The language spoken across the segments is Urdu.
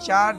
4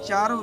4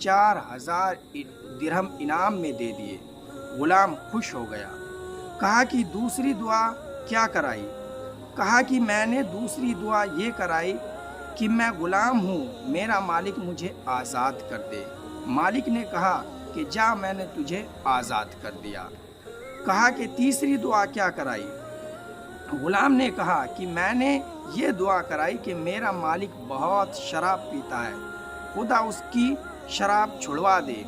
4000 درہم انعام میں دے دیے۔ غلام خوش ہو گیا۔ کہا کہ دوسری دعا کیا کرائی؟ کہا کہ میں نے دوسری دعا یہ کرائی کہ میں غلام ہوں، میرا مالک مجھے آزاد کر دے۔ مالک نے کہا کہ جا، میں نے تجھے آزاد کر دیا۔ کہا کہ تیسری دعا کیا کرائی؟ غلام نے کہا کہ میں نے یہ دعا کرائی کہ میرا مالک بہت شراب پیتا ہے، خدا اس کی شراب چھڑوا دے،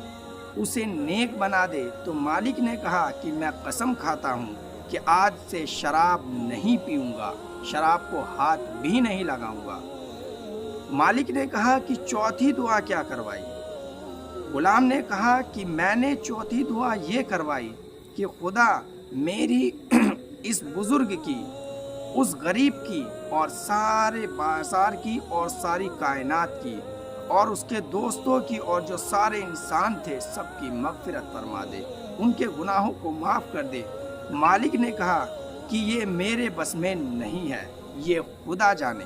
اسے نیک بنا دے۔ تو مالک نے کہا کہ میں قسم کھاتا ہوں کہ آج سے شراب نہیں پیوں گا، شراب کو ہاتھ بھی نہیں لگاؤں گا۔ مالک نے کہا کہ چوتھی دعا کیا کروائی؟ غلام نے کہا کہ میں نے چوتھی دعا یہ کروائی کہ خدا میری اس بزرگ کی، اس غریب کی اور سارے بازار کی اور ساری کائنات کی اور اس کے دوستوں کی اور جو سارے انسان تھے سب کی مغفرت فرما دے، ان کے گناہوں کو معاف کر دے۔ مالک نے کہا کہ یہ میرے بس میں نہیں ہے، یہ خدا جانے۔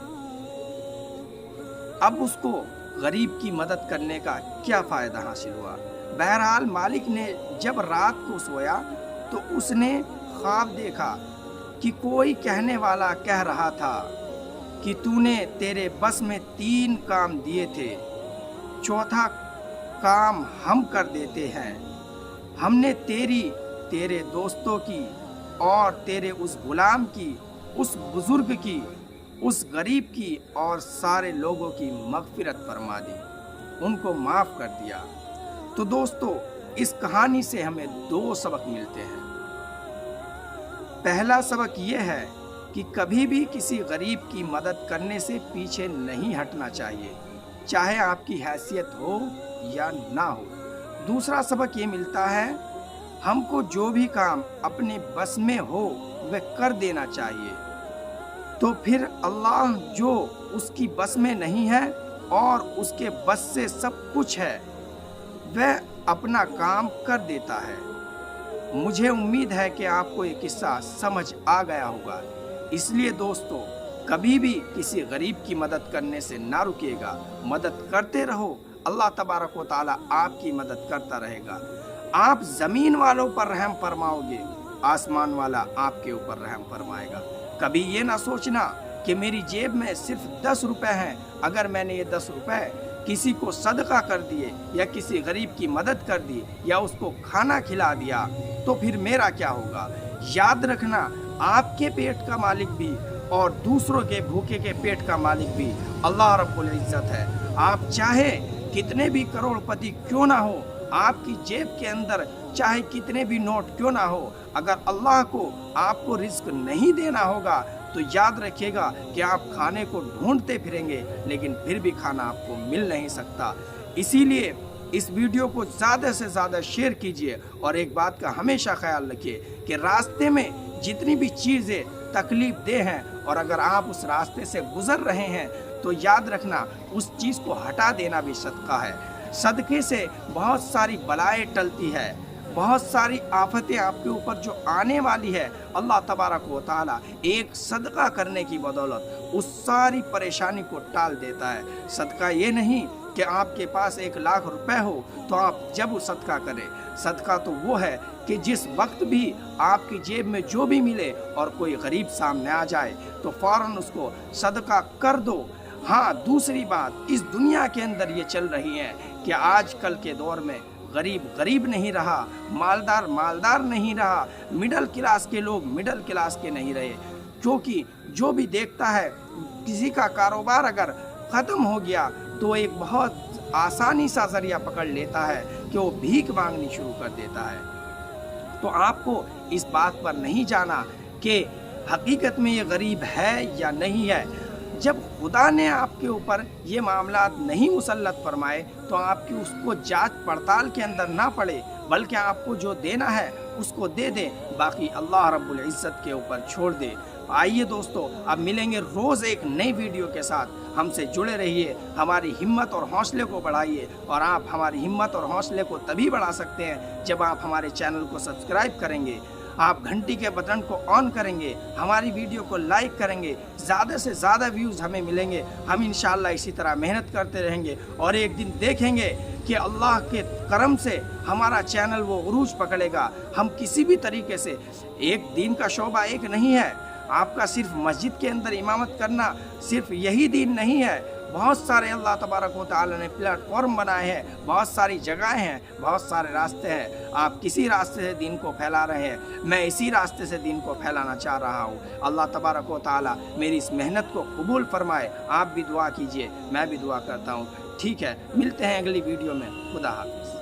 اب اس کو غریب کی مدد کرنے کا کیا فائدہ حاصل ہوا؟ بہرحال مالک نے جب رات کو سویا تو اس نے خواب دیکھا کہ کوئی کہنے والا کہہ رہا تھا کہ تو نے تیرے بس میں 3 کام دیے تھے، چوتھا کام ہم کر دیتے ہیں۔ ہم نے تیرے دوستوں کی اور تیرے اس غلام کی، اس بزرگ کی، اس غریب کی اور سارے لوگوں کی مغفرت فرما دی، ان کو معاف کر دیا۔ تو دوستو، اس کہانی سے ہمیں 2 سبق ملتے ہیں۔ پہلا سبق یہ ہے کہ کبھی بھی کسی غریب کی مدد کرنے سے پیچھے نہیں ہٹنا چاہیے، چاہے آپ کی حیثیت ہو یا نہ ہو۔ دوسرا سبق یہ ملتا ہے، ہم کو جو بھی کام اپنے بس میں ہو وہ کر دینا چاہیے، تو پھر اللہ جو اس کی بس میں نہیں ہے اور اس کے بس سے سب کچھ ہے، وہ اپنا کام کر دیتا ہے۔ مجھے امید ہے کہ آپ کو یہ قصہ سمجھ آ گیا ہوگا۔ اس لیے دوستو، کبھی بھی کسی غریب کی مدد کرنے سے نہ رکیے گا، مدد کرتے رہو، اللہ تبارک و تعالی آپ کی مدد کرتا رہے گا۔ آپ زمین والوں پر رحم فرماؤ گے، آسمان والا آپ کے اوپر رحم فرمائے گا۔ کبھی یہ نہ سوچنا کہ میری جیب میں صرف 10 روپے ہیں، اگر میں نے یہ 10 روپے کسی کو صدقہ کر دیے یا کسی غریب کی مدد کر دی یا اس کو کھانا کھلا دیا تو پھر میرا کیا ہوگا؟ یاد رکھنا، آپ کے پیٹ کا مالک بھی اور دوسروں کے بھوکے کے پیٹ کا مالک بھی اللہ رب العزت ہے۔ آپ چاہے کتنے بھی کروڑ پتی کیوں نہ ہو، آپ کی جیب کے اندر چاہے کتنے بھی نوٹ کیوں نہ ہو، اگر اللہ کو آپ کو رزق نہیں دینا ہوگا تو یاد رکھیے گا کہ آپ کھانے کو ڈھونڈتے پھریں گے لیکن پھر بھی کھانا آپ کو مل نہیں سکتا۔ اسی لیے اس ویڈیو کو زیادہ سے زیادہ شیئر کیجئے اور ایک بات کا ہمیشہ خیال رکھیے کہ راستے میں جتنی بھی چیزیں تکلیف دہ ہیں اور اگر آپ اس راستے سے گزر رہے ہیں تو یاد رکھنا اس چیز کو ہٹا دینا بھی صدقہ ہے۔ صدقے سے بہت ساری بلائیں ٹلتی ہے، بہت ساری آفتیں آپ کے اوپر جو آنے والی ہے، اللہ تبارک و تعالی ایک صدقہ کرنے کی بدولت اس ساری پریشانی کو ٹال دیتا ہے۔ صدقہ یہ نہیں کہ آپ کے پاس 1 لاکھ روپے ہو تو آپ جب صدقہ کریں۔ صدقہ تو وہ ہے کہ جس وقت بھی آپ کی جیب میں جو بھی ملے اور کوئی غریب سامنے آ جائے تو فوراً اس کو صدقہ کر دو۔ ہاں، دوسری بات اس دنیا کے اندر یہ چل رہی ہے کہ آج کل کے دور میں غریب غریب نہیں رہا، مالدار مالدار نہیں رہا، مڈل کلاس کے لوگ مڈل کلاس کے نہیں رہے، کیونکہ جو بھی دیکھتا ہے کسی کا کاروبار اگر ختم ہو گیا تو ایک بہت آسانی سا ذریعہ پکڑ لیتا ہے کہ وہ بھیک مانگنی شروع کر دیتا ہے۔ تو آپ کو اس بات پر نہیں جانا کہ حقیقت میں یہ غریب ہے یا نہیں ہے۔ جب خدا نے آپ کے اوپر یہ معاملات نہیں مسلط فرمائے تو آپ کی اس کو جانچ پڑتال کے اندر نہ پڑے، بلکہ آپ کو جو دینا ہے اس کو دے دیں، باقی اللہ رب العزت کے اوپر چھوڑ دے۔ آئیے دوستو، اب ملیں گے روز ایک نئی ویڈیو کے ساتھ۔ ہم سے جڑے رہیے، ہماری ہمت اور حوصلے کو بڑھائیے، اور آپ ہماری ہمت اور حوصلے کو تبھی بڑھا سکتے ہیں جب آپ ہمارے چینل کو سبسکرائب کریں گے۔ آپ گھنٹی کے بٹن کو آن کریں گے، ہماری ویڈیو کو لائک کریں گے، زیادہ سے زیادہ ویوز ہمیں ملیں گے۔ ہم انشاءاللہ اسی طرح محنت کرتے رہیں گے اور ایک دن دیکھیں گے کہ اللہ کے کرم سے ہمارا چینل وہ عروج پکڑے گا۔ ہم کسی بھی طریقے سے، ایک دین کا شعبہ ایک نہیں ہے، آپ کا صرف مسجد کے اندر امامت کرنا صرف یہی دین نہیں ہے، بہت سارے اللہ تبارک و تعالی نے پلیٹ فارم بنائے ہیں، بہت ساری جگہیں ہیں، بہت سارے راستے ہیں۔ آپ کسی راستے سے دین کو پھیلا رہے ہیں، میں اسی راستے سے دین کو پھیلانا چاہ رہا ہوں۔ اللہ تبارک و تعالی میری اس محنت کو قبول فرمائے۔ آپ بھی دعا کیجئے، میں بھی دعا کرتا ہوں۔ ٹھیک ہے، ملتے ہیں اگلی ویڈیو میں۔ خدا حافظ۔